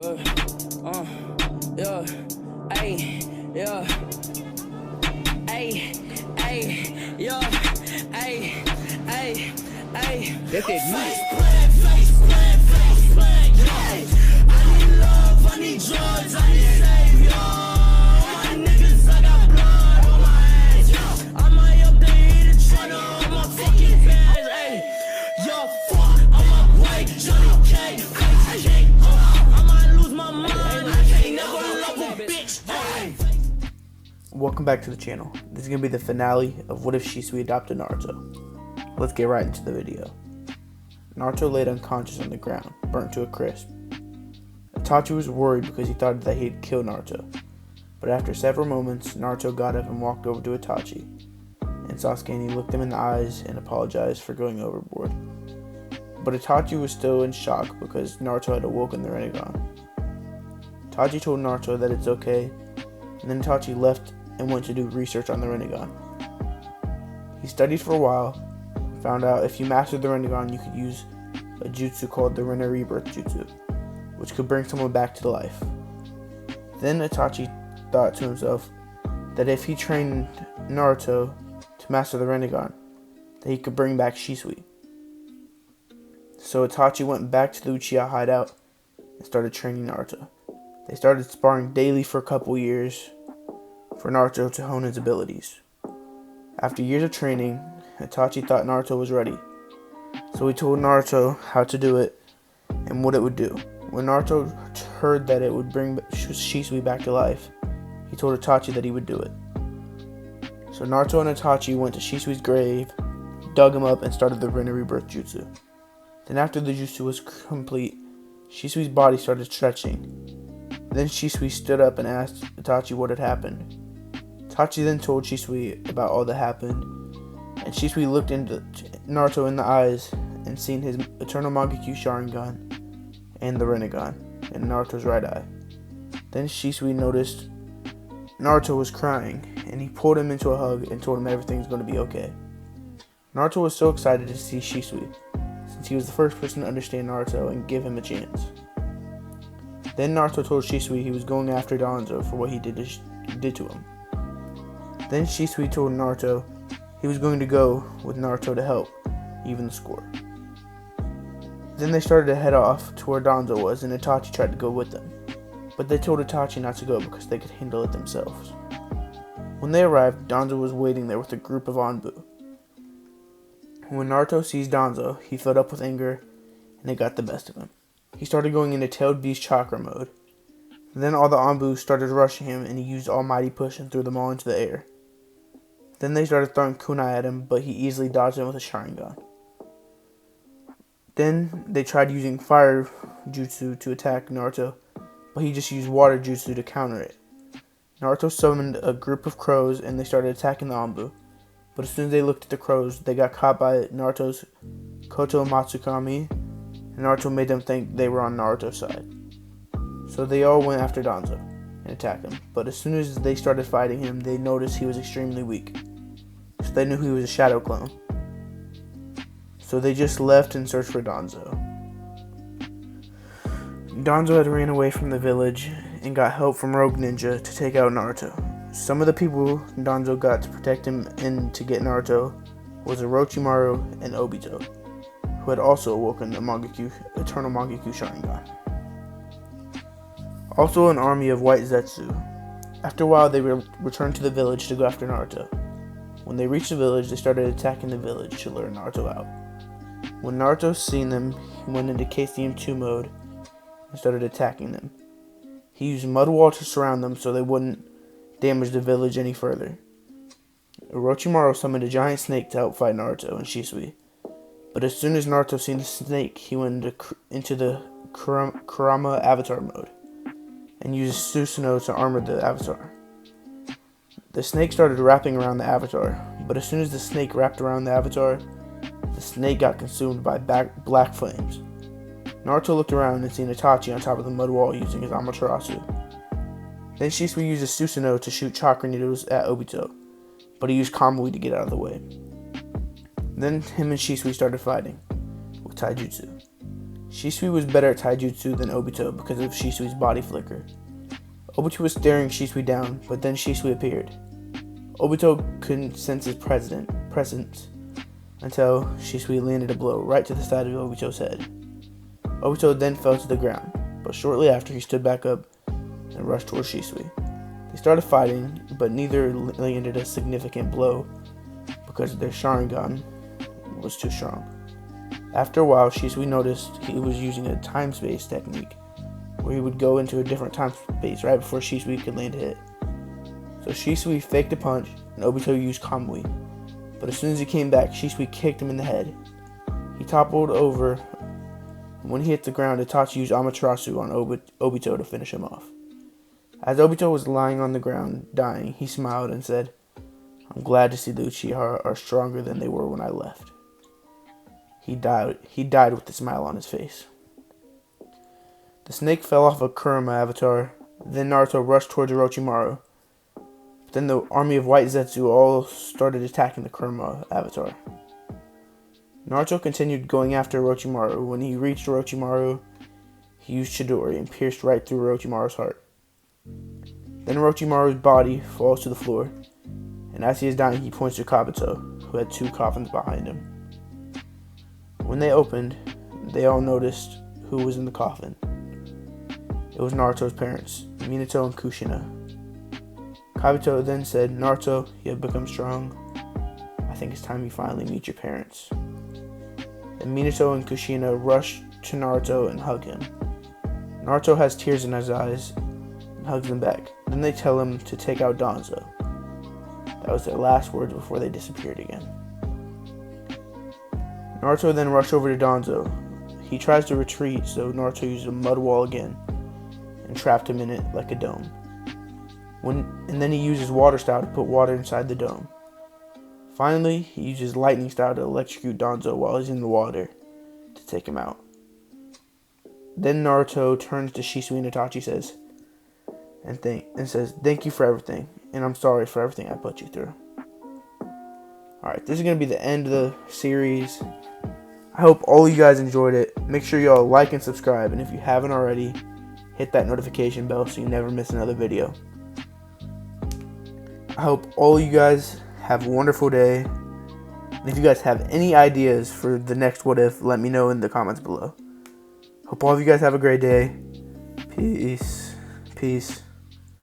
Yeah, ayy, yeah, ayy, ayy, yeah, ayy, ayy, ayy. That's it, Face plant, yeah. I need love, I need drugs, I need savior. My niggas, I got blood on my hands, yo. I might up there eat a truck on my fucking fans, ayy. Yo, fuck, I'm up white, Johnny K, I might lose my mind, I can't never love a bitch, ayy. Welcome back to the channel. This is going to be the finale of What If Shisui Adopted Naruto. Let's get right into the video. Naruto laid unconscious on the ground, burnt to a crisp. Itachi was worried because he thought that he had killed Naruto. But after several moments, Naruto got up and walked over to Itachi. And Sasuke and he looked him in the eyes and apologized for going overboard. But Itachi was still in shock because Naruto had awoken the Rinnegan. Itachi told Naruto that it's okay, and then Itachi left and went to do research on the Rinnegan. He studied for a while, and found out if you mastered the Rinnegan, you could use a jutsu called the Rinne Rebirth Jutsu, which could bring someone back to life. Then Itachi thought to himself that if he trained Naruto to master the Rinnegan, that he could bring back Shisui. So Itachi went back to the Uchiha hideout and started training Naruto. They started sparring daily for a couple years for Naruto to hone his abilities. After years of training, Itachi thought Naruto was ready. So he told Naruto how to do it and what it would do. When Naruto heard that it would bring Shisui back to life, he told Itachi that he would do it. So Naruto and Itachi went to Shisui's grave, dug him up, and started the Rinne Rebirth Jutsu. Then after the jutsu was complete, Shisui's body started stretching. Then Shisui stood up and asked Itachi what had happened. Itachi then told Shisui about all that happened, and Shisui looked into Naruto in the eyes and seen his Eternal Mangekyo Sharingan and the Rinnegan in Naruto's right eye. Then Shisui noticed Naruto was crying, and he pulled him into a hug and told him everything's going to be okay. Naruto was so excited to see Shisui, since he was the first person to understand Naruto and give him a chance. Then Naruto told Shisui he was going after Danzo for what he did to him. Then Shisui told Naruto he was going to go with Naruto to help even the score. Then they started to head off to where Danzo was, and Itachi tried to go with them. But they told Itachi not to go because they could handle it themselves. When they arrived, Danzo was waiting there with a group of Anbu. When Naruto sees Danzo, he filled up with anger, and it got the best of him. He started going into Tailed Beast Chakra mode. Then all the Anbu started rushing him, and he used Almighty Push and threw them all into the air. Then they started throwing kunai at him, but he easily dodged them with a Sharingan. Then they tried using Fire Jutsu to attack Naruto, but he just used Water Jutsu to counter it. Naruto summoned a group of crows, and they started attacking the Anbu. But as soon as they looked at the crows, they got caught by Naruto's Koto Matsukami, and Naruto made them think they were on Naruto's side. So they all went after Danzo and attacked him. But as soon as they started fighting him, they noticed he was extremely weak. So they knew he was a shadow clone. So they just left and searched for Danzo. Danzo had ran away from the village and got help from Rogue Ninja to take out Naruto. Some of the people Danzo got to protect him and to get Naruto was Orochimaru and Obito, who had also awoken the Eternal Mangekyo Sharingan. Also an army of White Zetsu. After a while, they returned to the village to go after Naruto. When they reached the village, they started attacking the village to lure Naruto out. When Naruto seen them, he went into KCM 2 mode and started attacking them. He used Mud Wall to surround them so they wouldn't damage the village any further. Orochimaru summoned a giant snake to help fight Naruto and Shisui. But as soon as Naruto seen the snake, he went into the Kurama Avatar mode and used Susanoo to armor the Avatar. The snake started wrapping around the Avatar, but as soon as the snake wrapped around the Avatar, the snake got consumed by black flames. Naruto looked around and seen Itachi on top of the mud wall using his Amaterasu. Then Shisui used a Susanoo to shoot chakra needles at Obito, but he used Kamui to get out of the way. Then him and Shisui started fighting with Taijutsu. Shisui was better at taijutsu than Obito because of Shisui's body flicker. Obito was staring Shisui down, but then Shisui appeared. Obito couldn't sense his presence until Shisui landed a blow right to the side of Obito's head. Obito then fell to the ground, but shortly after he stood back up and rushed towards Shisui. They started fighting, but neither landed a significant blow because their Sharingan was too strong. After a while, Shisui noticed he was using a time-space technique, where he would go into a different time space right before Shisui could land a hit. So Shisui faked a punch, and Obito used Kamui. But as soon as he came back, Shisui kicked him in the head. He toppled over, and when he hit the ground, Itachi used Amaterasu on Obito to finish him off. As Obito was lying on the ground, dying, he smiled and said, "I'm glad to see the Uchiha are stronger than they were when I left." He died with a smile on his face. The snake fell off a Kurama avatar. Then Naruto rushed towards Orochimaru. But then the army of White Zetsu all started attacking the Kurama avatar. Naruto continued going after Orochimaru. When he reached Orochimaru, he used Chidori and pierced right through Orochimaru's heart. Then Orochimaru's body falls to the floor, and as he is dying, he points to Kabuto, who had 2 coffins behind him. When they opened, they all noticed who was in the coffin. It was Naruto's parents, Minato and Kushina. Kabuto then said, "Naruto, you have become strong. I think it's time you finally meet your parents." Then Minato and Kushina rush to Naruto and hug him. Naruto has tears in his eyes and hugs them back. Then they tell him to take out Danzo. That was their last words before they disappeared again. Naruto then rushed over to Danzo. He tries to retreat, so Naruto uses a mud wall again and trapped him in it like a dome. And then he uses water style to put water inside the dome. Finally, he uses lightning style to electrocute Danzo while he's in the water to take him out. Then Naruto turns to Shisui and Itachi and says, "Thank you for everything, and I'm sorry for everything I put you through." Alright, this is going to be the end of the series. I hope all you guys enjoyed it. Make sure y'all like and subscribe, and if you haven't already, hit that notification bell so you never miss another video. I hope all you guys have a wonderful day. And if you guys have any ideas for the next What If, let me know in the comments below. Hope all of you guys have a great day. Peace. Peace.